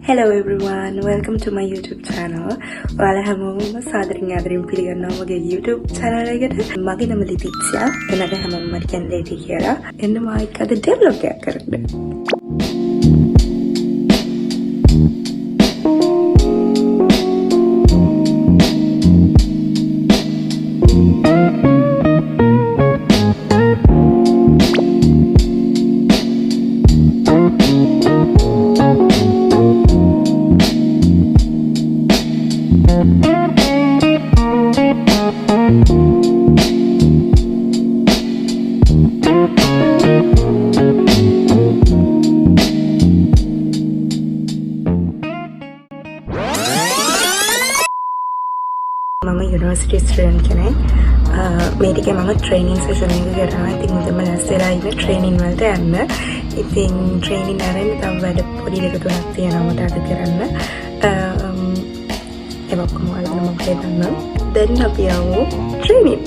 Hello everyone, welcome to my YouTube channel. ඔයාලා හැමෝම සාදරයෙන් ආදරයෙන් පිළිගන්නවා මගේ YouTube channel එකට. මගේ නම ලිතික්ෂා. එනක හැමෝම මට කියන්නේ ලේටි කියලා. එන්න මම එක්ක අද develop එකක් කරන්න. මම යුනිවර්සිටි ස්ටුඩන්ට් කෙනෙක්. මේ ටිකේ මම ට්‍රේනින් සෙෂන් එක කරනවා. ඉතින් මුදම ලැස්සෙලා ඉන්න ට්‍රේනින් වලට යන්න. ඉතින් ට්‍රේනින් ආරෙන් තව වැඩ පොඩි දෙක තුනක් තියෙනවා මට අද කරන්න. ඒක ඔක්කොම වලම මම කරනවා. දැන් අපි යමු ට්‍රේනින්.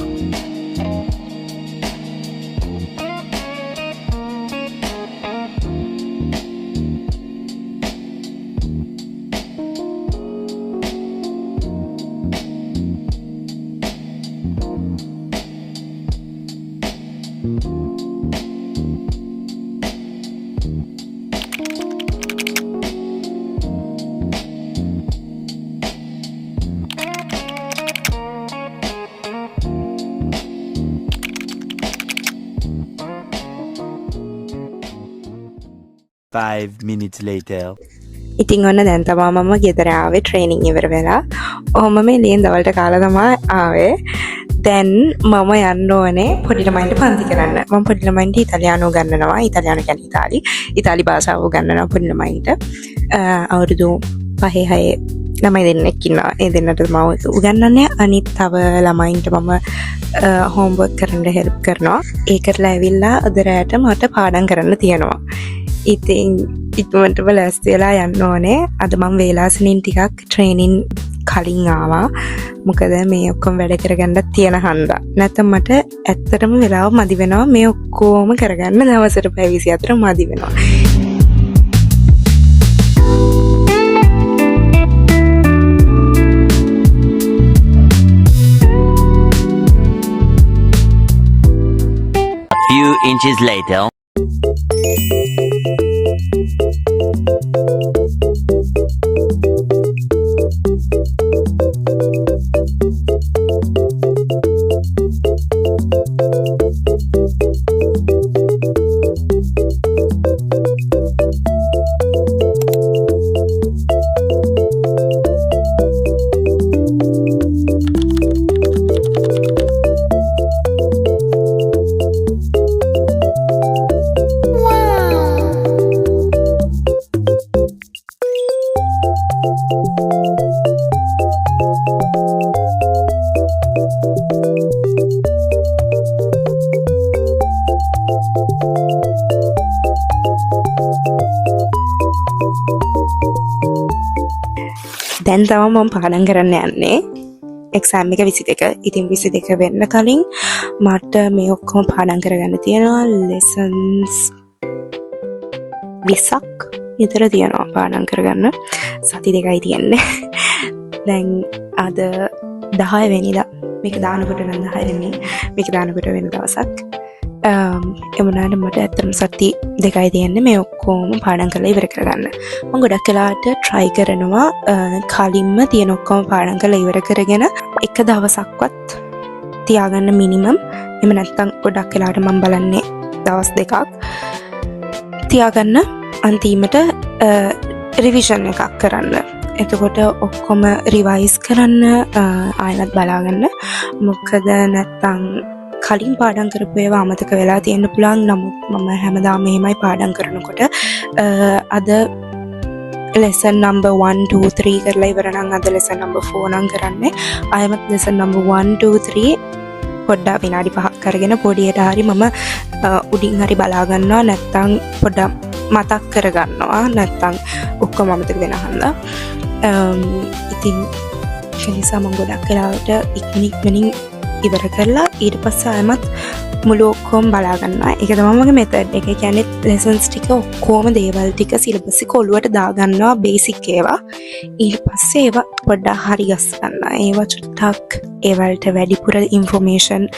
Five minutes later. ඉතින් ඔන්න දැන් තමයි මම ගෙදර ආවේ ට්‍රේනින් ඉවර වෙලා. ඔහොම මේ ලියෙන් දවල්ට කාලා තමයි ආවේ. දැන් මම යන්න ඕනේ පොඩි ළමයින්ට පන්ති කරන්න. මම පොඩි ළමයින්ට ඉතාලියානු උගන්වනවා. ඉතාලියානු කියන්නේ ඉතාලි භාෂාව උගන්වනවා පොඩි ළමයින්ට. අවුරුදු 5-6 ළමයි දෙන්නෙක් ඉන්නවා. ඒ දෙන්නට මම උගන්වන්නේ. අනිත් තව ළමයින්ට මම හෝම්වර්ක් කරන්න හෙල්ප් කරනවා. ඒ කරලා ඇවිල්ලා අද රැට මට පාඩම් කරන්න තියෙනවා. ඉතින් ඉක්මනටම ලෑස්ති වෙලා යන්න ඕනේ. අද මම වේලාසනින් ටිකක් ට්‍රේනින් කලින් ආවා. මොකද මේ ඔක්කොම වැඩ කරගන්නත් තියෙන හන්දා. නැත්නම් මට ඇත්තටම වෙලාව මදි වෙනවා මේ ඔක්කොම කරගන්න. දවසට පැය 24 මදි වෙනවා. A few inches later. දැන් තමයි මම පාඩම් කරන්න යන්නේ. එක්සෑම් එක 22. ඉතින් 22 වෙන්න කලින් මට මේ ඔක්කොම පාඩම් කරගන්න තියෙනවා. ලෙසන්ස් 20ක් විතර තියෙනවා පාඩම් කරගන්න. සති දෙකයි තියෙන්නේ. දැන් අද 10 වෙනිදා. මේක දානකොට නම් 10 වෙනි. මේක දානකොට වෙන දවසක්. එමුණාට මට ඇත්තටම සති දෙකයි තියෙන්නේ මේ ඔක්කොම පාඩම් කරලා ඉවර කරගන්න. මම ගොඩක් වෙලාවට try කරනවා කලින්ම තියෙන ඔක්කොම පාඩම් කරලා ඉවර කරගෙන එක දවසක්වත් තියාගන්න මිනිමම්. එහෙම නැත්නම් ගොඩක් වෙලාවට මම බලන්නේ දවස් දෙකක් තියාගන්න අන්තිමට රිවිෂන් එකක් කරන්න. එතකොට ඔක්කොම රිවයිස් කරන්න ආයෙත් බලාගන්න. මොකද නැත්නම් කලින් පාඩම් කරපු ඒවා අමතක වෙලා තියෙන්න පුළුවන්. නමුත් මම හැමදාම මෙහෙමයි පාඩම් කරනකොට අද lesson number 1 2 3 කරලා ඉවර නම් අද lesson number 4 නම් කරන්නේ. ආයෙත් lesson number 1 2 3 පොඩ්ඩක් විනාඩි 5ක් කරගෙන පොඩියට හරි මම උඩින් හරි බලා ගන්නවා. නැත්තම් පොඩ්ඩක් මතක් කරගන්නවා. නැත්තම් ඔක්කොම අමතක වෙන හන්දා. ඉතින් ඒ නිසා මම ගොඩක් වෙලාවට ඉක්මනින් ඉවර කරලා ඊට පස්සේ ආයෙත් මුළු ඔක්කොම බලා ගන්නවා. ඒක තමයි මගේ මෙතඩ් එක. ඒ කියන්නේ ලෙසන්ස් ටික ඔක්කොම දේවල් ටික සිලබස් එක ඔළුවට දාගන්නවා බේසික් ඒවා. ඊට පස්සේ ඒවා පොඩ්ඩක් හරි ගස් ගන්නවා. ඒවා චුට්ටක් ඒවලට වැඩිපුර ඉන්ෆෝමේෂන්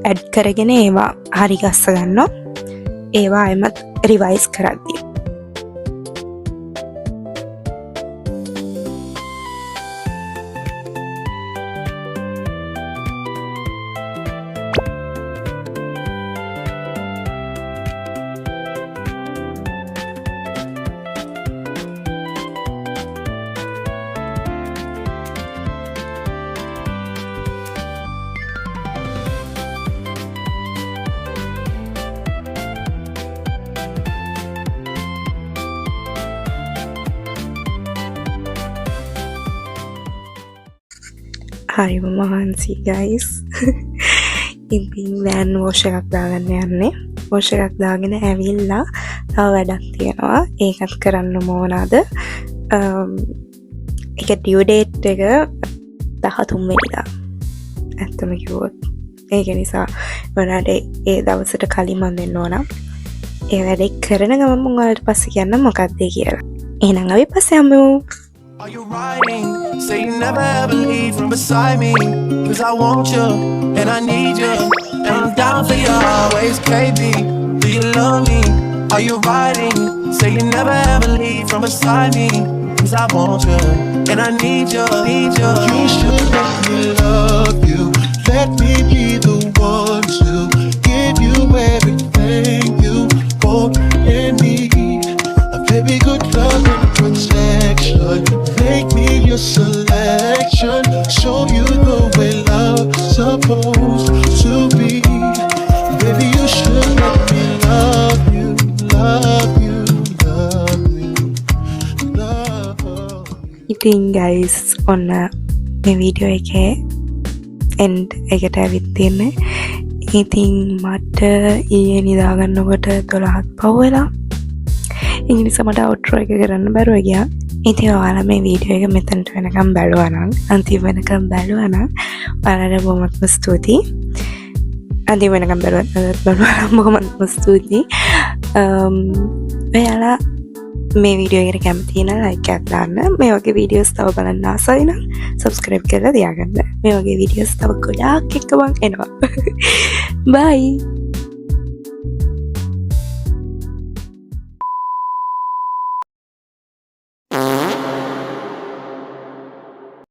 ඇඩ් කරගෙන ඒවා හරි ගස්ස ගන්නවා. ඒවා එමත් රිවයිස් කරද්දී හරිම මහන්සි ගයිස්. ඉතින් දැන් වොෂ් එකක් දාගන්න යන්නේ. වොෂ් එකක් දාගෙන ඇවිල්ලා තව වැඩක් තියෙනවා. ඒකත් කරන්න ඕනද? ඒක ඩියු ඩේට් එක 13 වෙනිදා. ඇත්තම කිව්වොත් ඒක නිසා මොනවාට ඒ දවසට කලින් මම දෙන්න ඕන. ඒ වැඩේ කරන ගමන් මම ඔයාලට පස්සේ කියන්න මොකක්ද කියලා. එහෙනම් අපි පස්සේ යමු. Are you riding? Say you never ever leave from beside me. Cause I want you and I need you. And I'm down for you always, KB. Do you love me? Are you riding? Say you never ever leave from beside me. Cause I want you and I need you, need you. You should let me love you. Let me be the one to give you everything you want and need. A baby, good love and protection. Make me your selection. Show you the way love's supposed to be. Baby, you should let me love you, love you, love you, love you. ඉතින් guys ඔන්න මේ video එකේ end එකට ඇවිත් තියෙන්නේ. ඉතින් මට ඊයේ නිදාගන්නකොට 12ක් පහු වෙලා. ඒ නිසා මට අවුට්‍රෝ එක කරන්න බැරුව ගියා. ඉතින් ඔයාලා මේ වීඩියෝ එක මෙතනට වෙනකම් බැලුවා නම් අන්තිම වෙනකම් බැලුවා නම් ඔයාලට බොහොමත්ම ස්තුතියි. අන්තිම වෙනකම් බැලුවා නම් බොහොමත්ම ස්තුතියි. ඔයාලා මේ වීඩියෝ එකට කැමති නම් ලයික් එකක් දාන්න. මේ වගේ වීඩියෝස් තව බලන්න ආසයි නම් සබ්ස්ක්‍රයිබ් කරලා තියාගන්න. මේ වගේ වීඩියෝස් තව ගොඩාක් එක්ක මම එනවා. බයි.